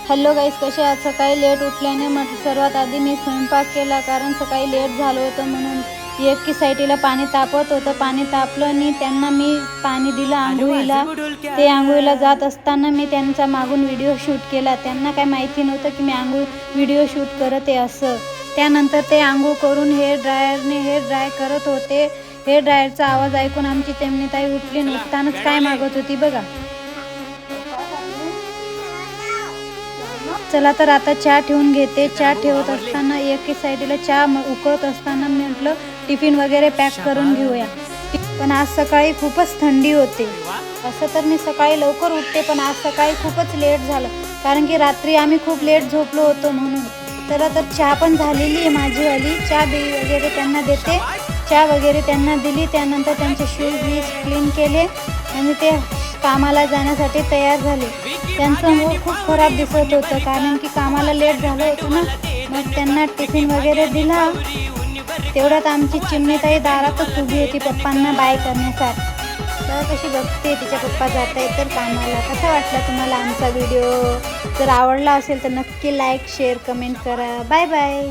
Hello गाईस, कसे आहात? सकाळी लेट उठल्याने सर्वात आधी मी स्वयंपाक केला, कारण सकाळी लेट झालं होतं म्हणून. एकी साईडला पाणी तापत होतं, पाणी तापलं आणि त्यांना मी पाणी दिलं आंघोळीला. ते आंघोळीला जात असताना मी त्यांचा मागून व्हिडिओ शूट केला. त्यांना काय माहिती नव्हतं की मी व्हिडिओ शूट करत आहे असं. त्यानंतर ते आंघोळ करून हेअर ड्राय करत होते. हेअर ड्रायरचा आवाज ऐकून आमची चिमणीताई उठली, उठतानाच काय मागत होती बघा. चला तर आता चहा ठेवून घेते. चहा ठेवत असताना एकी साईडला चहा उकळत असताना मी म्हटलं टिफिन वगैरे पॅक करून घेऊया. पण आज सकाळी खूपच थंडी होते. असं तर मी सकाळी लवकर उठते, पण आज सकाळी खूपच लेट झालं, कारण की रात्री आम्ही खूप लेट झोपलो होतो म्हणून. तर चहा पण झालेली आहे माझीवाली. चहा वगैरे त्यांना देते. चहा वगैरे त्यांना दिली. त्यानंतर त्यांचे शूज क्लीन केले आणि ते कामाला जाण्यासाठी तयार झाले. त्यांचं मूड खूप खराब दिसत होतं, कारण की कामाला लेट झालं होतं ना. मग त्यांना टिफिन वगैरे दिला. तेवढ्यात आमची चिमणीताई दारातच उभी होती पप्पांना बाय करण्यासाठी. तर कशी बघते तिच्या पप्पा जात आहेत तर कामाला. कसा वाटला तुम्हाला आमचा व्हिडिओ? जर आवडला असेल तर नक्की लाईक, शेअर, कमेंट करा. Bye bye.